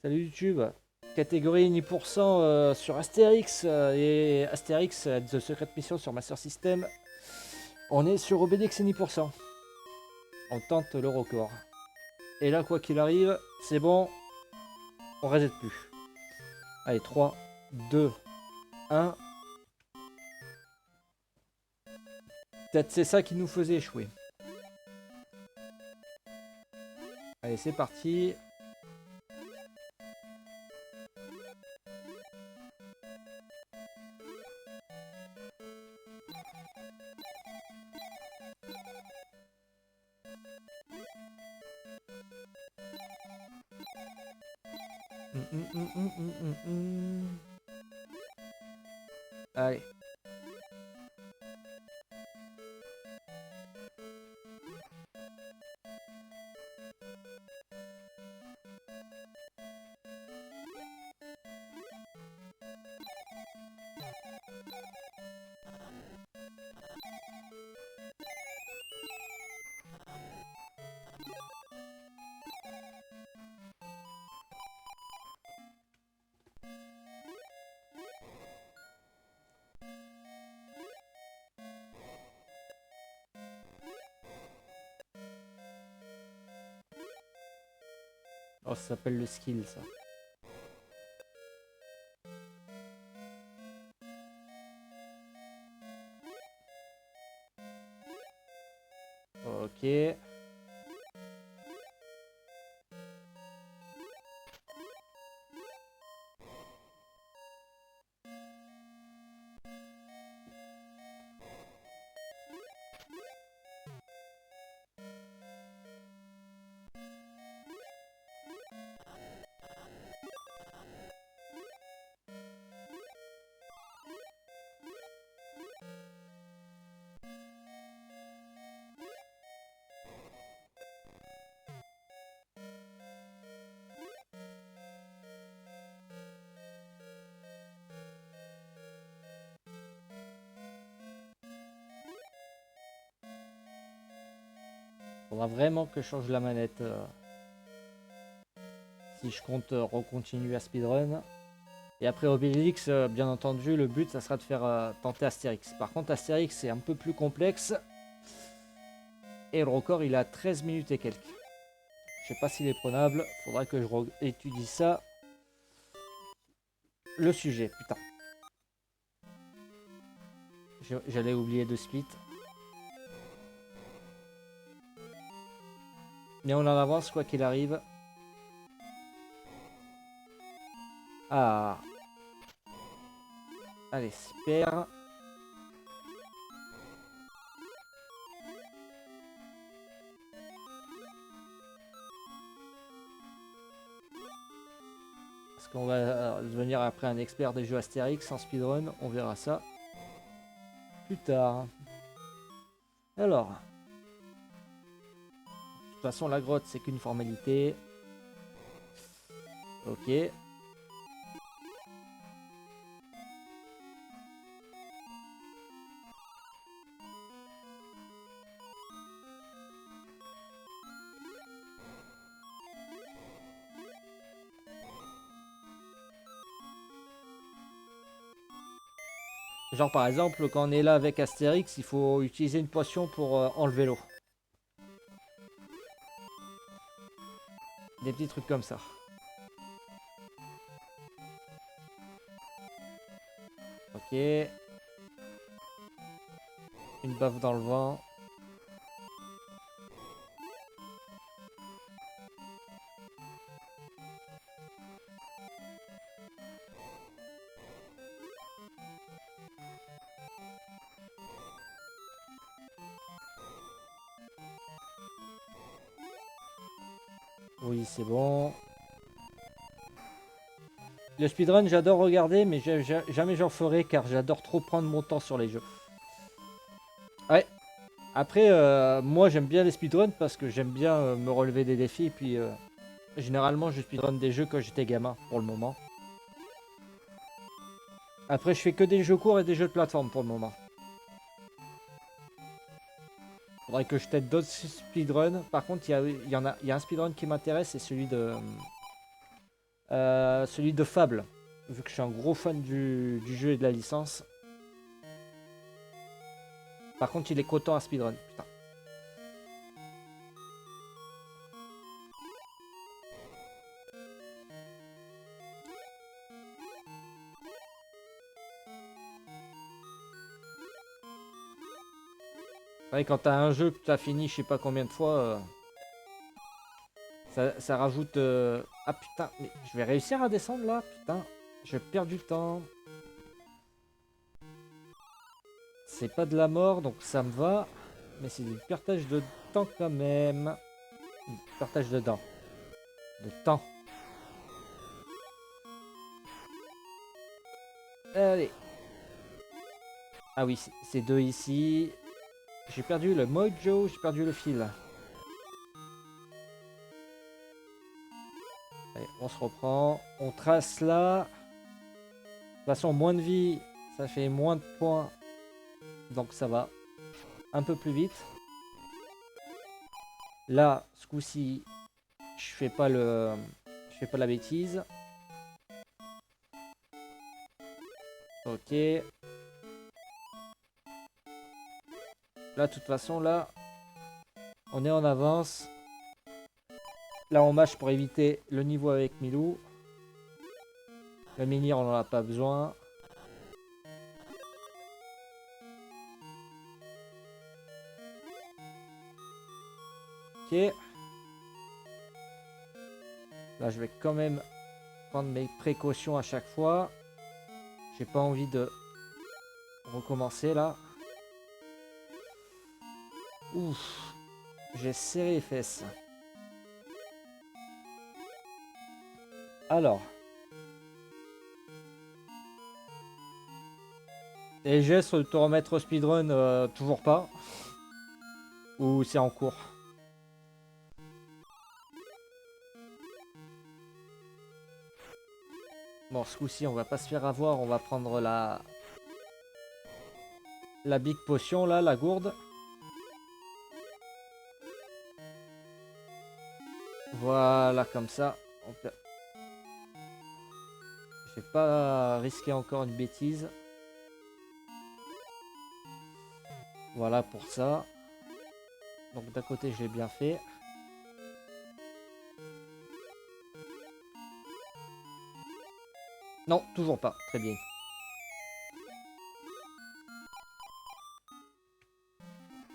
Salut YouTube. Catégorie 10% sur Astérix et Astérix The Secret Mission sur Master System. On est sur Obélix et 10%. On tente le record. Et là, quoi qu'il arrive, c'est bon. On reset plus. Allez, 3, 2, 1. Peut-être c'est ça qui nous faisait échouer. Allez, c'est parti. Allez. Oh, ça s'appelle le skill, ça. Ok. Faudra vraiment que je change la manette si je compte recontinuer à speedrun. Et après Obélix, bien entendu, le but ça sera de faire tenter Astérix. Par contre, Astérix c'est un peu plus complexe. Et le record il a 13 minutes et quelques. Je sais pas s'il est prenable, faudra que je étudie ça. Le sujet, putain. J'allais oublier de split. Mais on en avance quoi qu'il arrive. Ah. Allez, super. Est-ce qu'on va devenir après un expert des jeux Astérix en speedrun? On verra ça plus tard. Alors. De toute façon, la grotte, c'est qu'une formalité. Ok. Genre par exemple, quand on est là avec Astérix, il faut utiliser une potion pour enlever l'eau. Des petits trucs comme ça. Ok. Une baffe dans le vent. Oui, c'est bon. Le speedrun, j'adore regarder, mais jamais j'en ferai car j'adore trop prendre mon temps sur les jeux. Ouais. Après, moi j'aime bien les speedruns parce que j'aime bien me relever des défis. Et puis, généralement, je speedrun des jeux quand j'étais gamin pour le moment. Après, je fais que des jeux courts et des jeux de plateforme pour le moment. Faudrait que je teste d'autres speedruns. Par contre, il y a un speedrun qui m'intéresse, c'est celui de Celui de Fable, vu que je suis un gros fan du jeu et de la licence. Par contre, il est coton à speedrun. Putain. Ouais, quand t'as un jeu que t'as fini je sais pas combien de fois, ça rajoute... Ah putain, mais je vais réussir à descendre là. Putain, je perds du temps. C'est pas de la mort, donc ça me va. Mais c'est du partage de temps quand même. Du partage de temps. De temps. Allez. Ah oui, c'est deux ici. J'ai perdu le mojo, j'ai perdu le fil. Allez, on se reprend. On trace là. De toute façon, moins de vie, ça fait moins de points. Donc ça va un peu plus vite. Là, ce coup-ci, je fais pas la bêtise. Ok. Là, de toute façon, là, on est en avance. Là, on mâche pour éviter le niveau avec Milou. Le menhir, on n'en a pas besoin. Ok. Là, je vais quand même prendre mes précautions à chaque fois. J'ai pas envie de recommencer là. Ouf. J'ai serré les fesses. Alors. Les gestes de te remettre au speedrun, toujours pas. Ou c'est en cours. Bon, ce coup-ci, on va pas se faire avoir. On va prendre la big potion là, la gourde. Voilà, comme ça. Je vais pas risquer encore une bêtise. Voilà pour ça. Donc d'un côté, j'ai bien fait. Non, toujours pas. Très bien.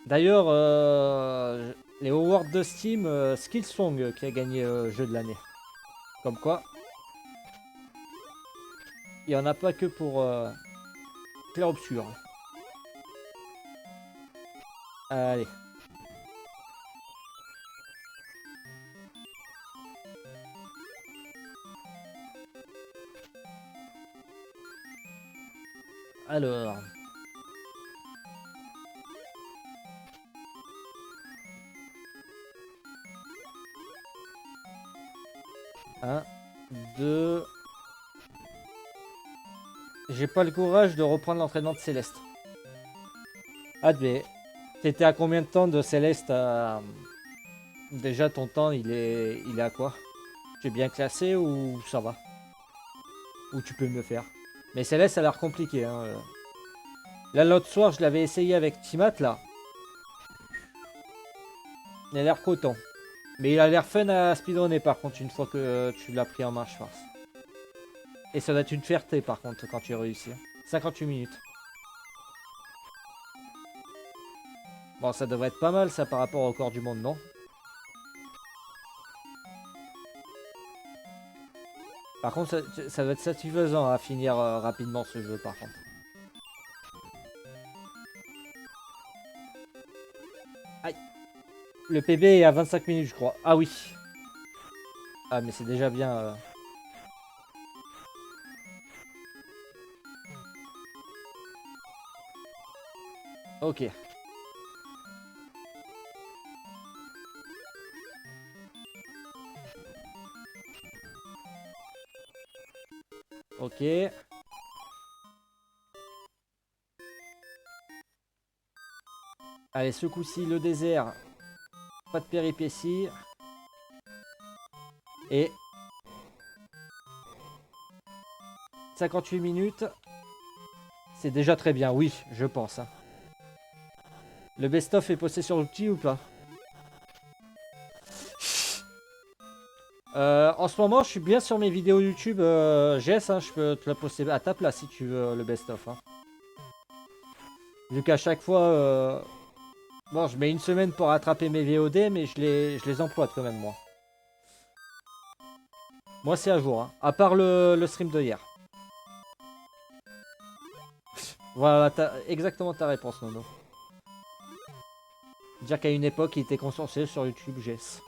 D'ailleurs, les awards de Steam, Skillsong qui a gagné jeu de l'année. Comme quoi, il n'y en a pas que pour Clair Obscur. Allez. Alors. 1, 2. J'ai pas le courage de reprendre l'entraînement de Céleste. Admet. T'étais à combien de temps de Céleste Déjà ton temps il est à quoi? Tu es bien classé ou ça va? Ou tu peux me le faire? Mais Céleste ça a l'air compliqué hein. Là l'autre soir je l'avais essayé avec Timat là. Il a l'air coton. Mais il a l'air fun à speedrunner par contre une fois que tu l'as pris en main je pense. Et ça doit être une fierté par contre quand tu réussis. 58 minutes. Bon ça devrait être pas mal ça par rapport au corps du monde non? Par contre ça doit être satisfaisant à finir rapidement ce jeu par contre. Aïe. Le PB est à 25 minutes je crois. Ah oui. Ah mais c'est déjà bien. Ok. Ok. Allez, ce coup-ci, le désert. Pas de péripéties. Et 58 minutes. C'est déjà très bien, oui, je pense. Hein. Le best-of est posté sur l'outil ou pas? En ce moment, je suis bien sur mes vidéos YouTube GS, hein, je peux te la poster à ta place si tu veux le best-of. Hein. Vu qu'à chaque fois, bon, je mets une semaine pour rattraper mes VOD, mais je les emploie quand même, moi. Moi, c'est à jour, hein. À part le stream de hier. Voilà, exactement ta réponse, Nono. Dire qu'à une époque, il était consciencieux sur YouTube GS.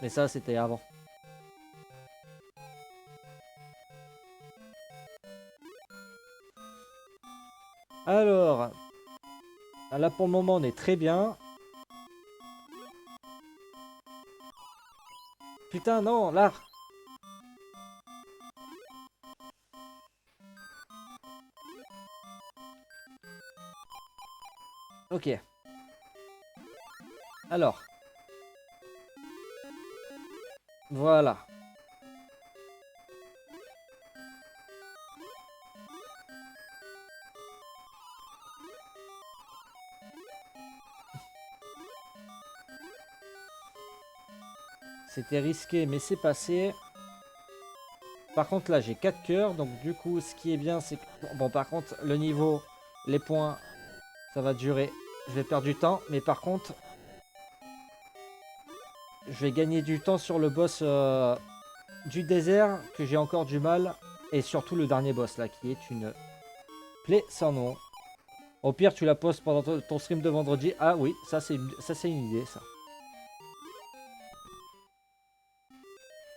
Mais ça, c'était avant. Alors, là pour le moment, on est très bien. Putain, non, là. Ok. Alors. Voilà. C'était risqué, mais c'est passé. Par contre, là, j'ai 4 cœurs. Donc, du coup, ce qui est bien, c'est que... Bon, par contre, le niveau, les points, ça va durer. Je vais perdre du temps. Mais par contre, je vais gagner du temps sur le boss du désert, que j'ai encore du mal. Et surtout le dernier boss, là, qui est une plaie sans nom. Au pire, tu la postes pendant ton stream de vendredi. Ah oui, ça, c'est une idée, ça.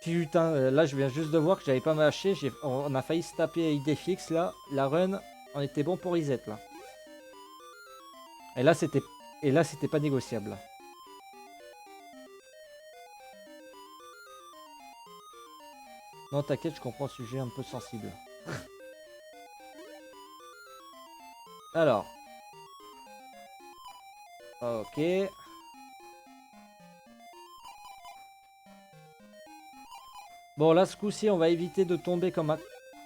Putain, là je viens juste de voir que j'avais pas mâché, on a failli se taper idée fixe là, la run, on était bon pour reset là. Et là c'était pas négociable. Non t'inquiète, je comprends le sujet un peu sensible. Alors. Ok. Bon là ce coup-ci on va éviter de tomber comme un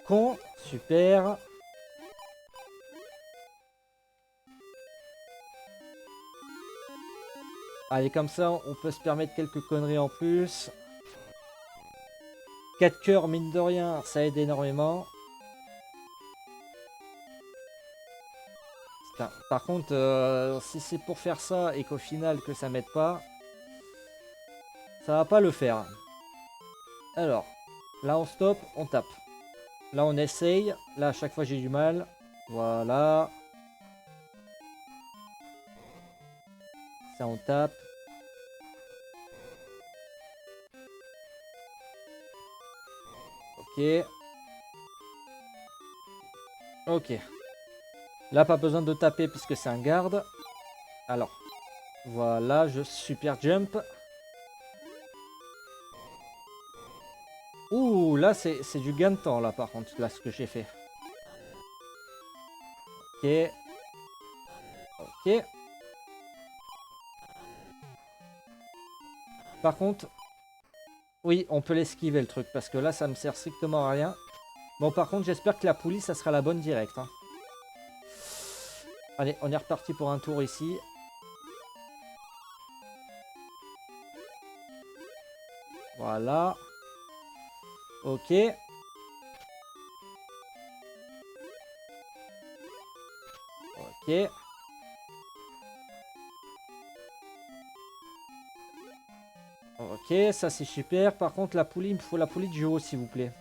con. Super. Allez comme ça on peut se permettre quelques conneries en plus. 4 cœurs mine de rien ça aide énormément. Par contre si c'est pour faire ça et qu'au final que ça m'aide pas, ça va pas le faire. Alors, là on stop, on tape. Là on essaye. Là à chaque fois j'ai du mal. Voilà. Ça on tape. Ok. Ok. Là pas besoin de taper puisque c'est un garde. Alors. Voilà, je super jump. Ouh, là c'est du gain de temps là par contre, là ce que j'ai fait. Ok. Ok. Par contre, oui, on peut l'esquiver le truc parce que là ça me sert strictement à rien. Bon par contre j'espère que la poulie ça sera la bonne directe. Hein. Allez, on est reparti pour un tour ici. Voilà. Ok. Ok. Ok, ça c'est super. Par contre, la poulie, il me faut la poulie du haut, s'il vous plaît.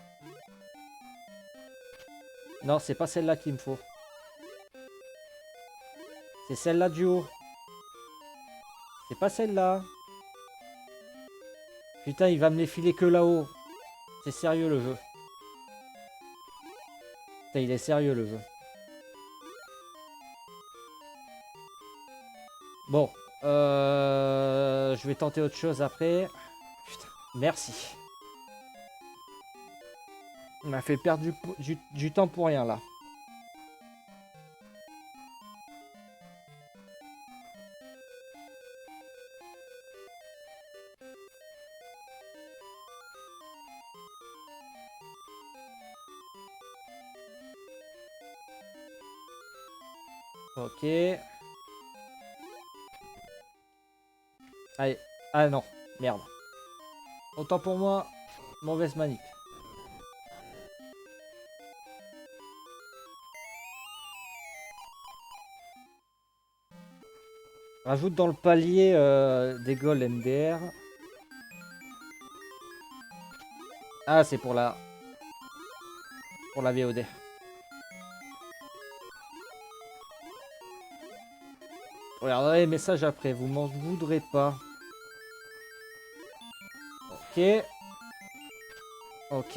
Non, c'est pas celle-là qu'il me faut. C'est celle-là du haut. C'est pas celle-là. Putain, il va me les filer que là-haut. C'est sérieux le jeu. Putain, il est sérieux le jeu. Bon. Je vais tenter autre chose après. Putain, merci. Il m'a fait perdre du temps pour rien là. Ok. Allez. Ah non. Merde. Autant pour moi. Mauvaise manip. Rajoute dans le palier des goals MDR. Ah, c'est pour la VOD. Regardez les messages après, vous m'en voudrez pas. Ok. Ok.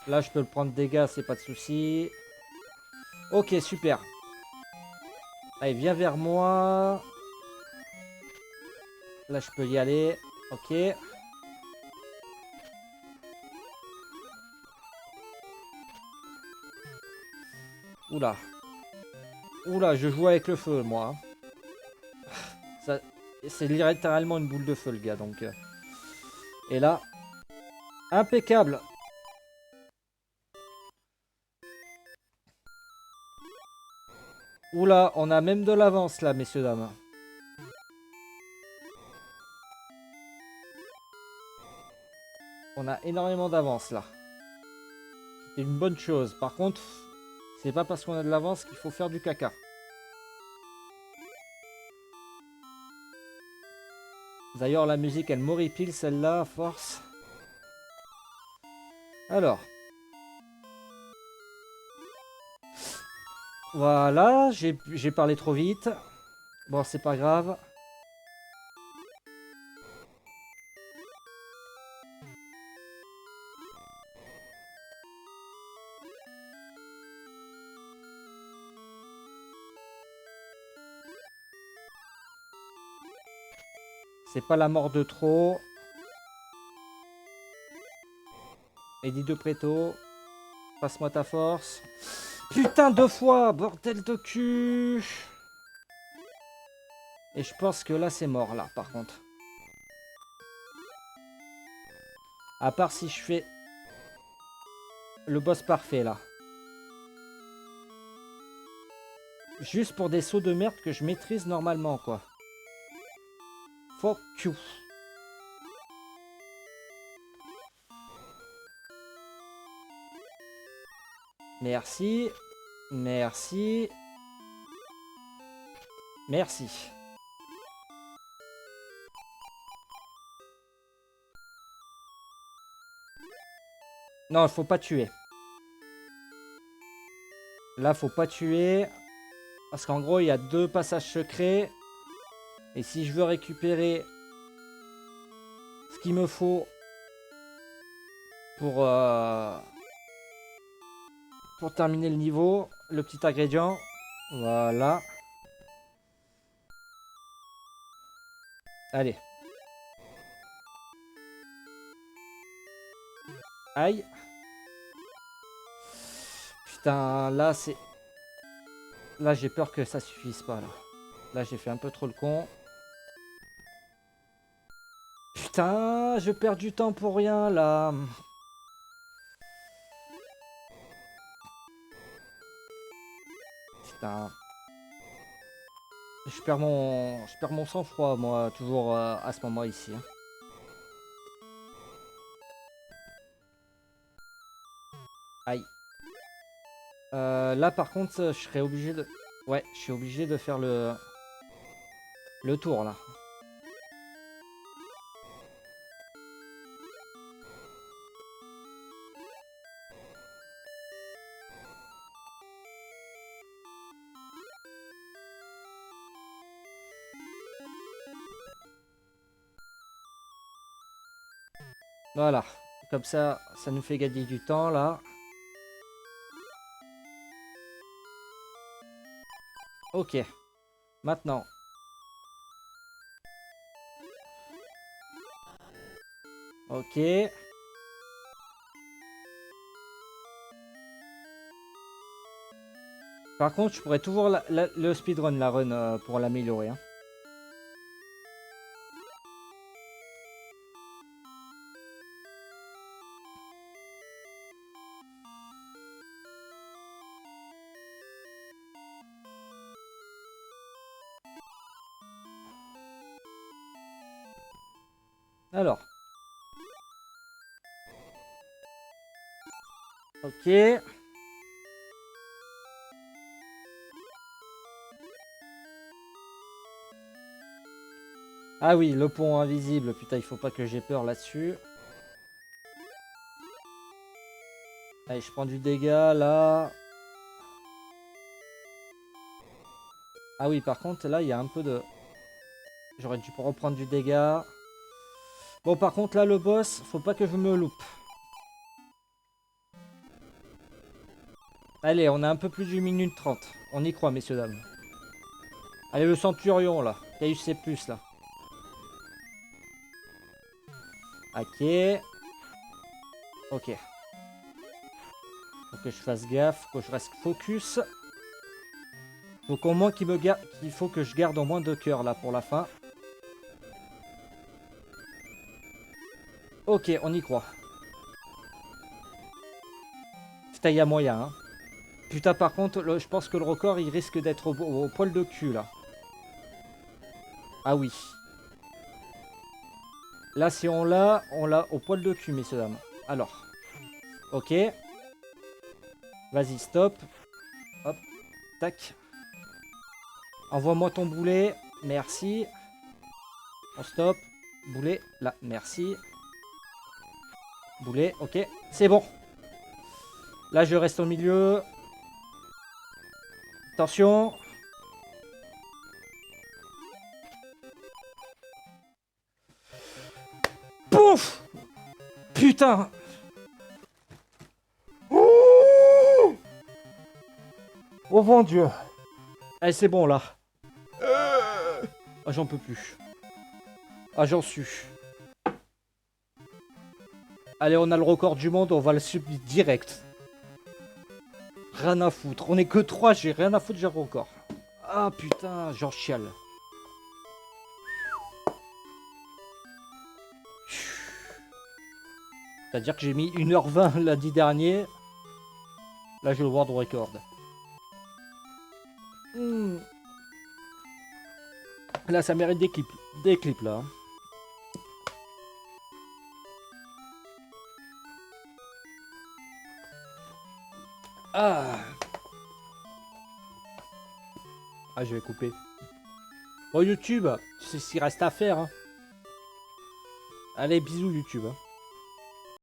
Là, je peux le prendre dégâts, c'est pas de souci. Ok, super. Allez, viens vers moi. Là, je peux y aller. Ok. Oula. Oula, je joue avec le feu, moi. Ça, c'est littéralement une boule de feu, le gars, donc... Et là, impeccable. Oula, on a même de l'avance, là, messieurs, dames. On a énormément d'avance, là. C'est une bonne chose. Par contre, c'est pas parce qu'on a de l'avance qu'il faut faire du caca. D'ailleurs, la musique, elle m'horripile, celle-là, à force. Alors. Voilà, j'ai parlé trop vite. Bon, c'est pas grave. C'est pas la mort de trop. Eddie de Preto. Passe-moi ta force. Putain, 2 fois, bordel de cul. Et je pense que là, c'est mort, là, par contre. À part si je fais le boss parfait, là. Juste pour des sauts de merde que je maîtrise normalement, quoi. Fuck you. Merci. Merci. Merci. Non, il faut pas tuer. Là, faut pas tuer. Parce qu'en gros, il y a 2 passages secrets. Et si je veux récupérer ce qu'il me faut pour terminer le niveau, le petit ingrédient, voilà. Allez. Aïe. Putain, là, c'est... Là, j'ai peur que ça suffise pas, là. Là, j'ai fait un peu trop le con. Putain, je perds du temps pour rien, là. Putain. Je perds mon sang-froid, moi, toujours à ce moment ici. Hein. Aïe. Là, par contre, je serais obligé de... Ouais, je suis obligé de faire le tour, là. Voilà. Comme ça nous fait gagner du temps, là. Ok. Maintenant. Ok. Par contre, je pourrais toujours le speedrun, la run, pour l'améliorer. Hein. Alors. Ok. Ah oui, le pont invisible. Putain, il faut pas que j'ai peur là-dessus. Allez, je prends du dégât là. Ah oui, par contre, là, il y a un peu de... J'aurais dû reprendre du dégât. Bon, par contre, là, le boss, faut pas que je me loupe. Allez, on a un peu plus d'une minute 30. On y croit, messieurs, dames. Allez, le centurion, là. Caius plus là. Ok. Ok. Faut que je fasse gaffe, faut que je reste focus. Faut qu'au moins qu'il me garde... Il faut que je garde au moins 2 cœurs, là, pour la fin. Ok, on y croit. Putain, il y a moyen, hein. Putain, par contre, je pense que le record, il risque d'être au poil de cul, là. Ah oui. Là, si on l'a au poil de cul, messieurs, dames. Alors. Ok. Vas-y, stop. Hop. Tac. Envoie-moi ton boulet. Merci. On stop. Boulet. Là. Merci. Boulet. Ok. C'est bon. Là, je reste au milieu. Attention. Pouf! Putain! Oh mon Dieu! Allez, c'est bon là. Ah, j'en peux plus. Ah, j'en suis. Allez, on a le record du monde, on va le subir direct. Rien à foutre. On est que 3, j'ai rien à foutre, j'ai le record. Ah putain, j'en chiale. C'est-à-dire que j'ai mis 1h20 lundi dernier. Là, j'ai le world record. Là, ça mérite des clips là. Ah. Ah, je vais couper. Bon, YouTube, tu sais ce qu'il reste à faire. Hein. Allez, bisous YouTube. Hein.